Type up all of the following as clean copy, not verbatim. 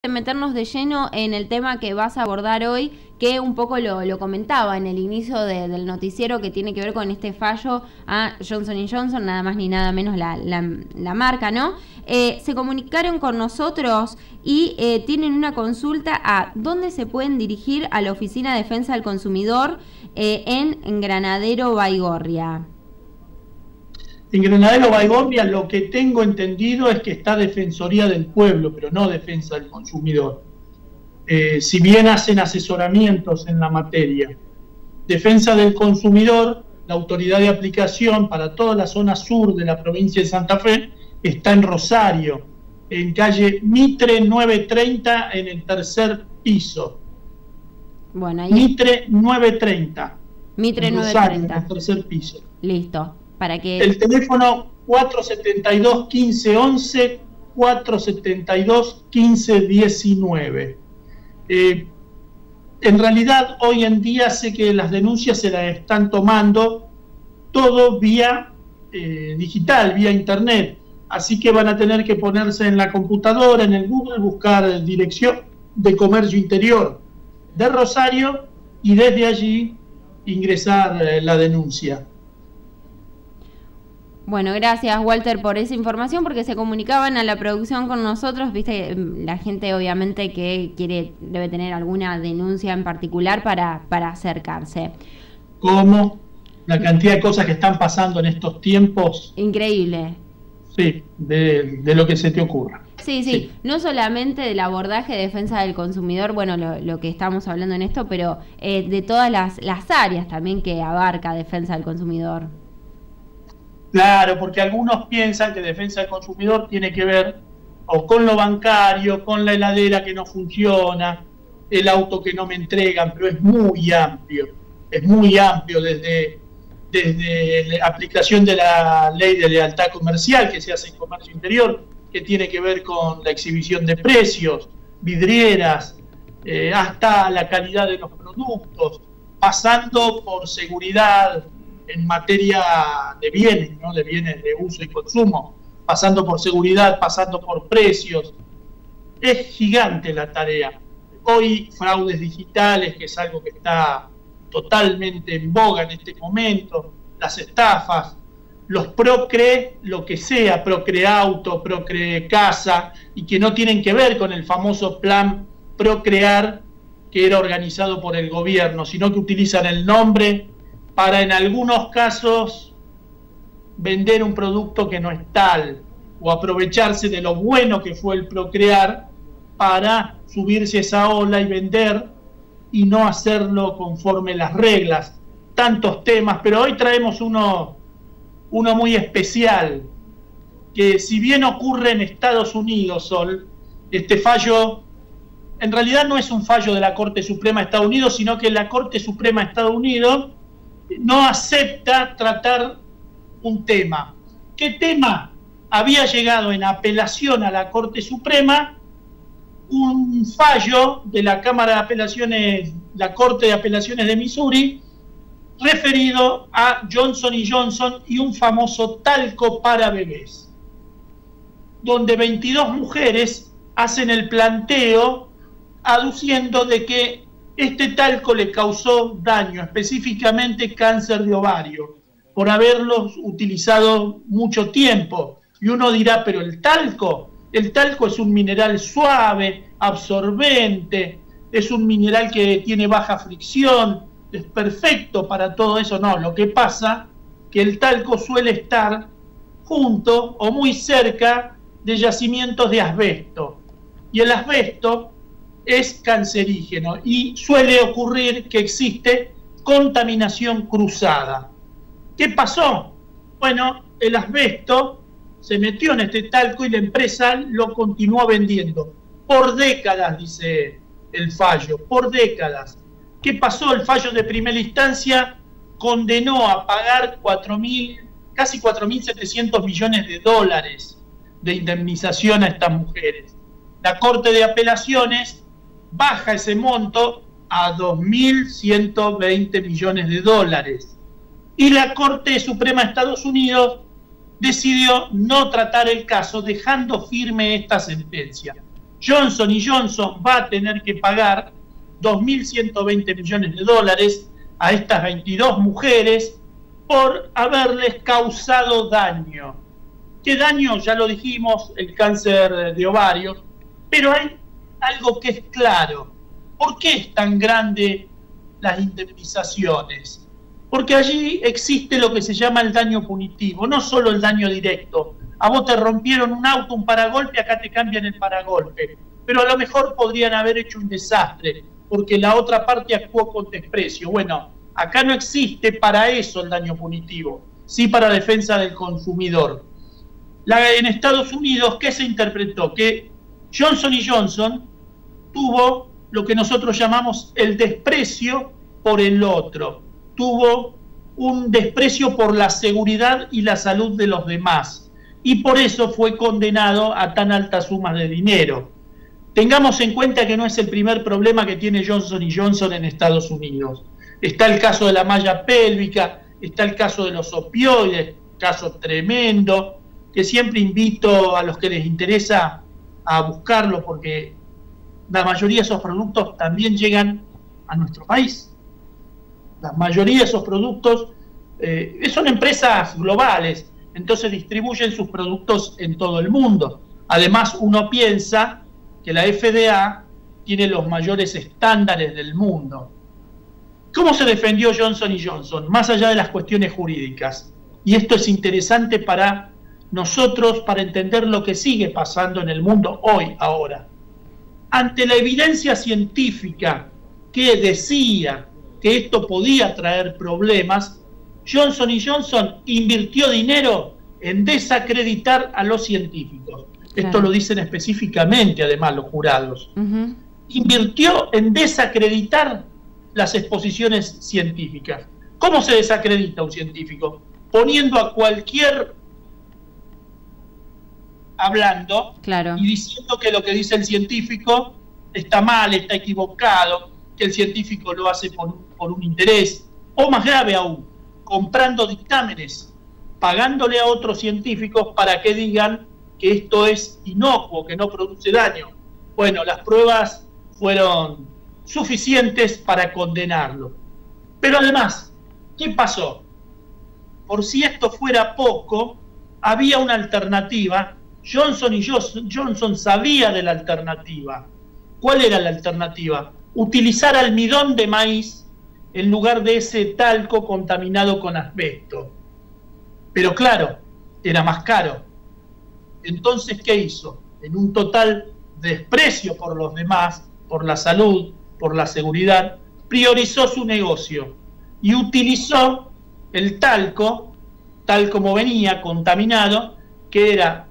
meternos de lleno en el tema que vas a abordar hoy, que un poco lo comentaba en el inicio del noticiero, que tiene que ver con este fallo a Johnson & Johnson, nada más ni nada menos la marca, ¿no? Se comunicaron con nosotros y tienen una consulta a dónde se pueden dirigir a la Oficina de Defensa del Consumidor en Granadero Baigorria. En Granadero Baigorria lo que tengo entendido es que está Defensoría del Pueblo, pero no Defensa del Consumidor. Si bien hacen asesoramientos en la materia. Defensa del Consumidor, la autoridad de aplicación para toda la zona sur de la provincia de Santa Fe, está en Rosario, en calle Mitre 930, en el tercer piso. Bueno, ahí... Mitre 930. Mitre en 930. Rosario, en el tercer piso. Listo. Para que... El teléfono 472-1511, 472-1519. En realidad, hoy en día sé que las denuncias se las están tomando todo vía digital, vía internet. Así que van a tener que ponerse en la computadora, en el Google, buscar dirección de comercio interior de Rosario y desde allí ingresar la denuncia. Bueno, gracias Walter por esa información, porque se comunicaban a la producción con nosotros, viste, la gente obviamente que debe tener alguna denuncia en particular para acercarse. ¿Cómo? La cantidad de cosas que están pasando en estos tiempos. Increíble. Sí, de lo que se te ocurra. Sí, no solamente del abordaje de defensa del consumidor, bueno, lo que estamos hablando en esto, pero de todas las áreas también que abarca defensa del consumidor. Claro, porque algunos piensan que defensa del consumidor tiene que ver o con lo bancario, con la heladera que no funciona, el auto que no me entregan, pero es muy amplio desde la aplicación de la ley de lealtad comercial que se hace en comercio interior, que tiene que ver con la exhibición de precios, vidrieras, hasta la calidad de los productos, pasando por seguridad en materia de bienes, ¿no? De bienes de uso y consumo, pasando por seguridad, pasando por precios. Es gigante la tarea. Hoy fraudes digitales, que es algo que está totalmente en boga en este momento, las estafas, los Procre, lo que sea, Procre Auto, Procre Casa, y que no tienen que ver con el famoso plan Procrear que era organizado por el gobierno, sino que utilizan el nombre para en algunos casos vender un producto que no es tal, o aprovecharse de lo bueno que fue el Procrear para subirse a esa ola y vender y no hacerlo conforme las reglas. Tantos temas, pero hoy traemos uno muy especial, que si bien ocurre en Estados Unidos, Sol, este fallo en realidad no es un fallo de la Corte Suprema de Estados Unidos, sino que la Corte Suprema de Estados Unidos no acepta tratar un tema. ¿Qué tema? Había llegado en apelación a la Corte Suprema un fallo de la Cámara de Apelaciones, la Corte de Apelaciones de Missouri, referido a Johnson & Johnson y un famoso talco para bebés, donde 22 mujeres hacen el planteo aduciendo de que este talco le causó daño, específicamente cáncer de ovario, por haberlos utilizado mucho tiempo. Y uno dirá, pero el talco es un mineral suave, absorbente, es un mineral que tiene baja fricción, es perfecto para todo eso. No, lo que pasa que el talco suele estar junto o muy cerca de yacimientos de asbesto. Y el asbesto es cancerígeno y suele ocurrir que existe contaminación cruzada. ¿Qué pasó? Bueno, el asbesto se metió en este talco y la empresa lo continuó vendiendo. Por décadas, dice el fallo, por décadas. ¿Qué pasó? El fallo de primera instancia condenó a pagar casi 4.700 millones de dólares de indemnización a estas mujeres. La Corte de Apelaciones baja ese monto a 2.120 millones de dólares. Y la Corte Suprema de Estados Unidos decidió no tratar el caso, dejando firme esta sentencia. Johnson Johnson va a tener que pagar 2.120 millones de dólares a estas 22 mujeres por haberles causado daño. ¿Qué daño? Ya lo dijimos, el cáncer de ovario, pero hay algo que es claro. ¿Por qué es tan grande las indemnizaciones? Porque allí existe lo que se llama el daño punitivo, no solo el daño directo. A vos te rompieron un auto, un paragolpe, acá te cambian el paragolpe. Pero a lo mejor podrían haber hecho un desastre, porque la otra parte actuó con desprecio. Bueno, acá no existe para eso el daño punitivo, sí para defensa del consumidor. En Estados Unidos, ¿qué se interpretó? Que Johnson Johnson tuvo lo que nosotros llamamos el desprecio por el otro, tuvo un desprecio por la seguridad y la salud de los demás, y por eso fue condenado a tan altas sumas de dinero. Tengamos en cuenta que no es el primer problema que tiene Johnson Johnson en Estados Unidos. Está el caso de la malla pélvica, está el caso de los opioides, caso tremendo, que siempre invito a los que les interesa a buscarlo, porque la mayoría de esos productos también llegan a nuestro país. La mayoría de esos productos son empresas globales, entonces distribuyen sus productos en todo el mundo. Además, uno piensa que la FDA tiene los mayores estándares del mundo. ¿Cómo se defendió Johnson Johnson? Más allá de las cuestiones jurídicas. Y esto es interesante para nosotros, para entender lo que sigue pasando en el mundo hoy, ahora. Ante la evidencia científica que decía que esto podía traer problemas, Johnson Johnson invirtió dinero en desacreditar a los científicos. Claro. Esto lo dicen específicamente, además, los jurados. Invirtió en desacreditar las exposiciones científicas. ¿Cómo se desacredita un científico? Poniendo a cualquier hablando, claro, y diciendo que lo que dice el científico está mal, está equivocado, que el científico lo hace por un interés, o más grave aún, comprando dictámenes, pagándole a otros científicos para que digan que esto es inocuo, que no produce daño. Bueno, las pruebas fueron suficientes para condenarlo. Pero además, ¿qué pasó? Por si esto fuera poco, había una alternativa. Johnson Johnson sabía de la alternativa. ¿Cuál era la alternativa? Utilizar almidón de maíz en lugar de ese talco contaminado con asbesto. Pero claro, era más caro. Entonces, ¿qué hizo? En un total desprecio por los demás, por la salud, por la seguridad, priorizó su negocio y utilizó el talco, tal como venía, contaminado, que era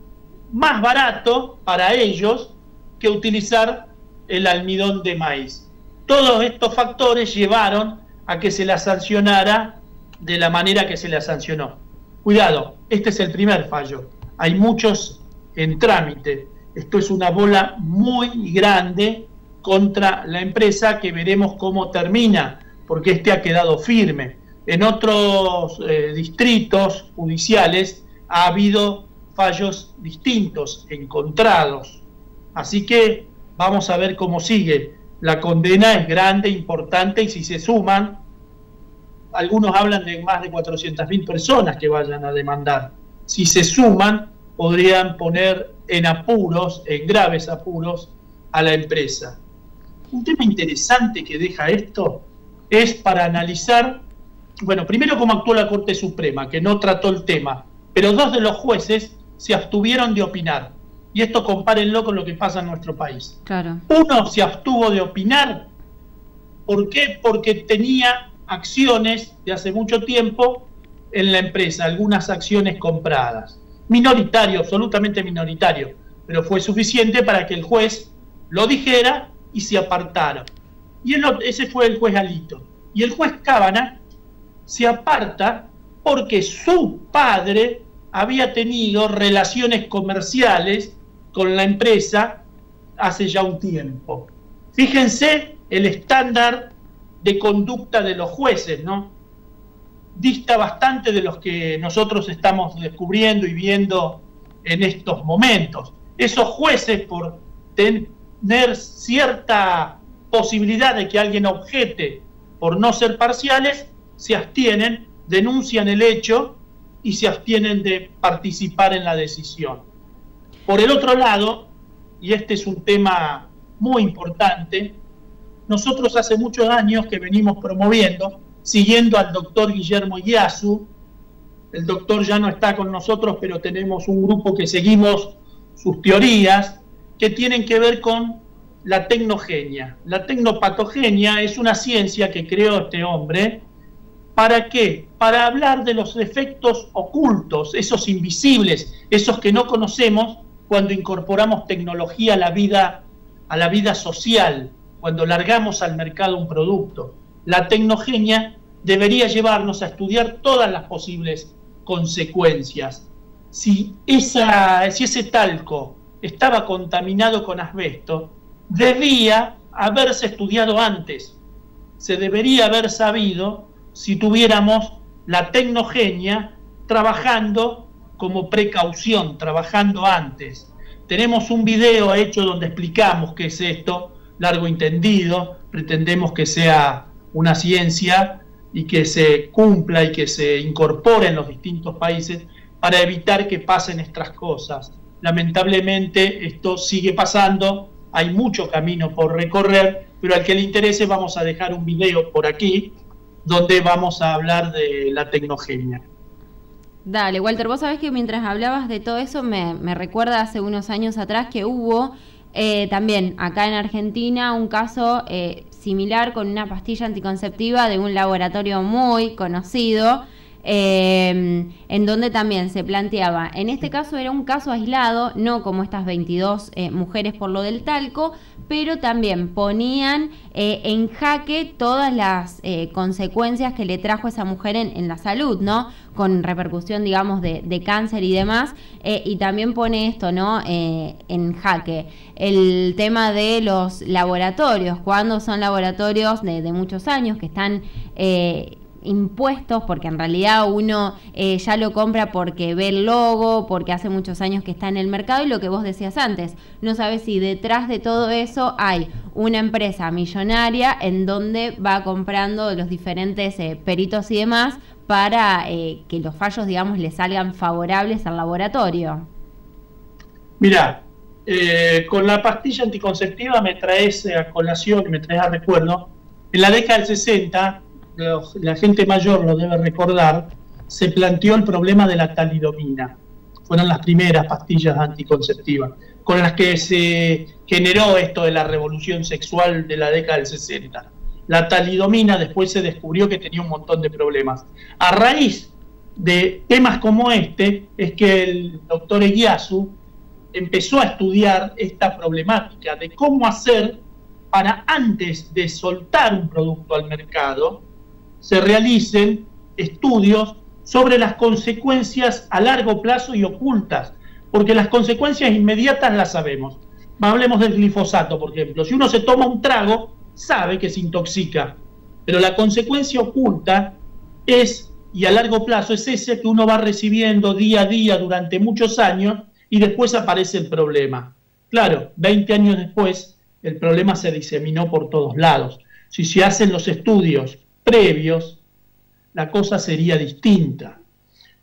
más barato para ellos que utilizar el almidón de maíz. Todos estos factores llevaron a que se la sancionara de la manera que se la sancionó. Cuidado, este es el primer fallo. Hay muchos en trámite. Esto es una bola muy grande contra la empresa, que veremos cómo termina, porque este ha quedado firme. En otros distritos judiciales ha habido fallos distintos, encontrados. Así que vamos a ver cómo sigue. La condena es grande, importante, y si se suman, algunos hablan de más de 400.000 personas que vayan a demandar. Si se suman, podrían poner en apuros, en graves apuros, a la empresa. Un tema interesante que deja esto es para analizar, bueno, primero cómo actuó la Corte Suprema, que no trató el tema, pero dos de los jueces se abstuvieron de opinar. Y esto compárenlo con lo que pasa en nuestro país. Claro. Uno se abstuvo de opinar. ¿Por qué? Porque tenía acciones de hace mucho tiempo en la empresa, algunas acciones compradas. Minoritario, absolutamente minoritario, pero fue suficiente para que el juez lo dijera y se apartara. Y ese fue el juez Alito. Y el juez Cábana se aparta porque su padre había tenido relaciones comerciales con la empresa hace ya un tiempo. Fíjense el estándar de conducta de los jueces, ¿no? Dista bastante de los que nosotros estamos descubriendo y viendo en estos momentos. Esos jueces, por tener cierta posibilidad de que alguien objete por no ser parciales, se abstienen, denuncian el hecho y se abstienen de participar en la decisión. Por el otro lado, y este es un tema muy importante, nosotros hace muchos años que venimos promoviendo, siguiendo al doctor Guillermo Iguazú. El doctor ya no está con nosotros, pero tenemos un grupo que seguimos sus teorías que tienen que ver con la tecnogenia. La tecnopatogenia es una ciencia que creó este hombre. ¿Para qué? Para hablar de los efectos ocultos, esos invisibles, esos que no conocemos cuando incorporamos tecnología a la vida social, cuando largamos al mercado un producto. La tecnogenia debería llevarnos a estudiar todas las posibles consecuencias. Si ese talco estaba contaminado con asbesto, debía haberse estudiado antes. Se debería haber sabido si tuviéramos la tecnogenia trabajando como precaución, trabajando antes. Tenemos un video hecho donde explicamos qué es esto, largo y tendido, pretendemos que sea una ciencia y que se cumpla y que se incorpore en los distintos países para evitar que pasen estas cosas. Lamentablemente esto sigue pasando, hay mucho camino por recorrer, pero al que le interese vamos a dejar un video por aquí donde vamos a hablar de la tecnogenia. Dale, Walter, vos sabés que mientras hablabas de todo eso me recuerda hace unos años atrás que hubo también acá en Argentina un caso similar con una pastilla anticonceptiva de un laboratorio muy conocido, en donde también se planteaba, en este caso era un caso aislado, no como estas 22 mujeres por lo del talco, pero también ponían en jaque todas las consecuencias que le trajo esa mujer en la salud, ¿no? Con repercusión, digamos, de cáncer y demás, y también pone esto, ¿no? En jaque el tema de los laboratorios, cuando son laboratorios de muchos años que están impuestos, porque en realidad uno ya lo compra porque ve el logo, porque hace muchos años que está en el mercado, y lo que vos decías antes, no sabes si detrás de todo eso hay una empresa millonaria en donde va comprando los diferentes peritos y demás para que los fallos, digamos, le salgan favorables al laboratorio. Mirá, con la pastilla anticonceptiva me traes a colación, me traes a recuerdo, en la década del 60, la gente mayor lo debe recordar, se planteó el problema de la talidomina. Fueron las primeras pastillas anticonceptivas con las que se generó esto de la revolución sexual de la década del 60. La talidomina después se descubrió que tenía un montón de problemas. A raíz de temas como este es que el doctor Iguazú empezó a estudiar esta problemática de cómo hacer para, antes de soltar un producto al mercado, se realicen estudios sobre las consecuencias a largo plazo y ocultas, porque las consecuencias inmediatas las sabemos. Hablemos del glifosato, por ejemplo. Si uno se toma un trago, sabe que se intoxica, pero la consecuencia oculta es, y a largo plazo, es ese que uno va recibiendo día a día durante muchos años y después aparece el problema. Claro, 20 años después, el problema se diseminó por todos lados. Si se hacen los estudios previos, la cosa sería distinta.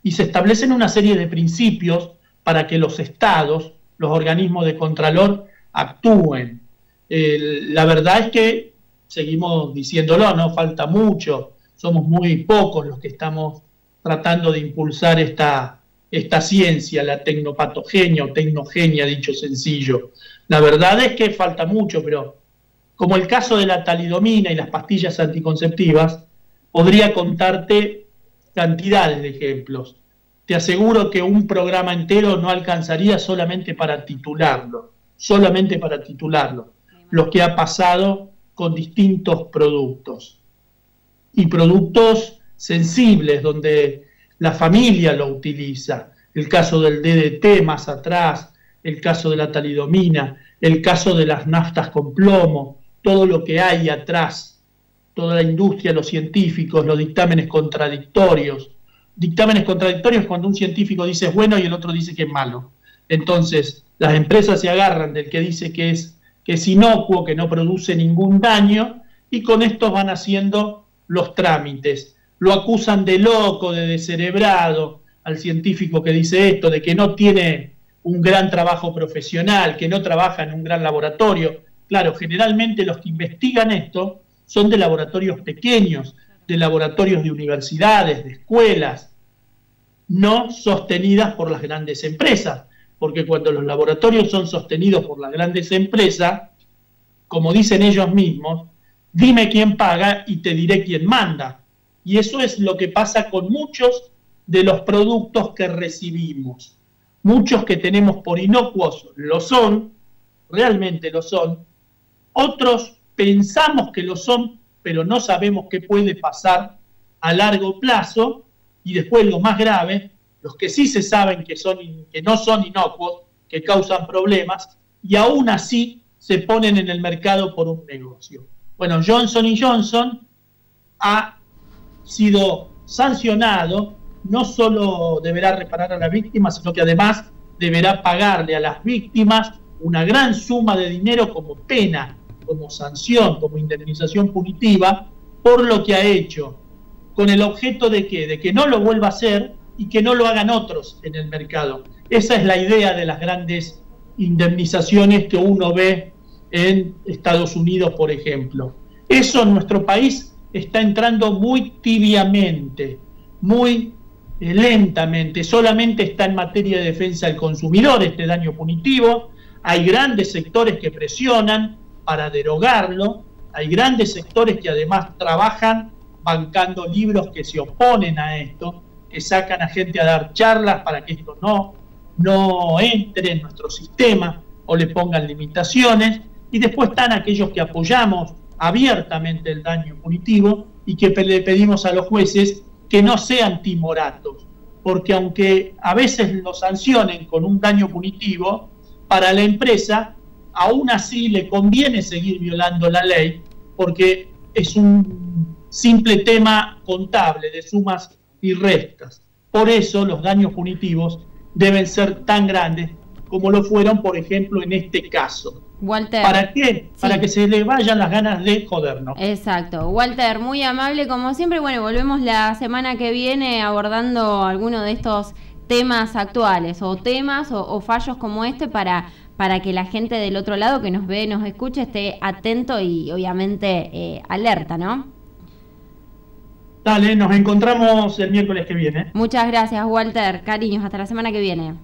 Y se establecen una serie de principios para que los estados, los organismos de contralor, actúen. La verdad es que, seguimos diciéndolo, no falta mucho, somos muy pocos los que estamos tratando de impulsar esta ciencia, la tecnopatogenia o tecnogenia, dicho sencillo. La verdad es que falta mucho, pero como el caso de la talidomina y las pastillas anticonceptivas, podría contarte cantidades de ejemplos. Te aseguro que un programa entero no alcanzaría solamente para titularlo, lo que ha pasado con distintos productos. Y productos sensibles, donde la familia lo utiliza. El caso del DDT más atrás, el caso de la talidomina, el caso de las naftas con plomo, todo lo que hay atrás, toda la industria, los científicos, los dictámenes contradictorios. Dictámenes contradictorios cuando un científico dice es bueno y el otro dice que es malo. Entonces, las empresas se agarran del que dice que es que es inocuo, que no produce ningún daño, y con esto van haciendo los trámites. Lo acusan de loco, de descerebrado, al científico que dice esto, de que no tiene un gran trabajo profesional, que no trabaja en un gran laboratorio. Claro, generalmente los que investigan esto son de laboratorios pequeños, de laboratorios de universidades, de escuelas, no sostenidas por las grandes empresas, porque cuando los laboratorios son sostenidos por las grandes empresas, como dicen ellos mismos, dime quién paga y te diré quién manda. Y eso es lo que pasa con muchos de los productos que recibimos. Muchos que tenemos por inocuos lo son, realmente lo son. Otros pensamos que lo son, pero no sabemos qué puede pasar a largo plazo. Y después, lo más grave, los que sí se saben que no son inocuos, que causan problemas, y aún así se ponen en el mercado por un negocio. Bueno, Johnson & Johnson ha sido sancionado, no solo deberá reparar a las víctimas, sino que además deberá pagarle a las víctimas una gran suma de dinero como pena, como sanción, como indemnización punitiva, por lo que ha hecho, con el objeto de ¿qué? De que no lo vuelva a hacer y que no lo hagan otros en el mercado. Esa es la idea de las grandes indemnizaciones que uno ve en Estados Unidos, por ejemplo. Eso en nuestro país está entrando muy tibiamente, muy lentamente, solamente está en materia de defensa del consumidor este daño punitivo. Hay grandes sectores que presionan para derogarlo, hay grandes sectores que además trabajan bancando libros que se oponen a esto, que sacan a gente a dar charlas para que esto no entre en nuestro sistema o le pongan limitaciones, y después están aquellos que apoyamos abiertamente el daño punitivo y que le pedimos a los jueces que no sean timoratos, porque aunque a veces lo sancionen con un daño punitivo, para la empresa aún así le conviene seguir violando la ley, porque es un simple tema contable de sumas y restas. Por eso los daños punitivos deben ser tan grandes como lo fueron, por ejemplo, en este caso. Walter. ¿Para qué? Sí. Para que se le vayan las ganas de jodernos. Exacto. Walter, muy amable como siempre. Bueno, volvemos la semana que viene abordando alguno de estos temas actuales, o temas o fallos como este, para que la gente del otro lado que nos ve, nos escuche, esté atento y obviamente alerta, ¿no? Dale, nos encontramos el miércoles que viene. Muchas gracias, Walter. Cariños, hasta la semana que viene.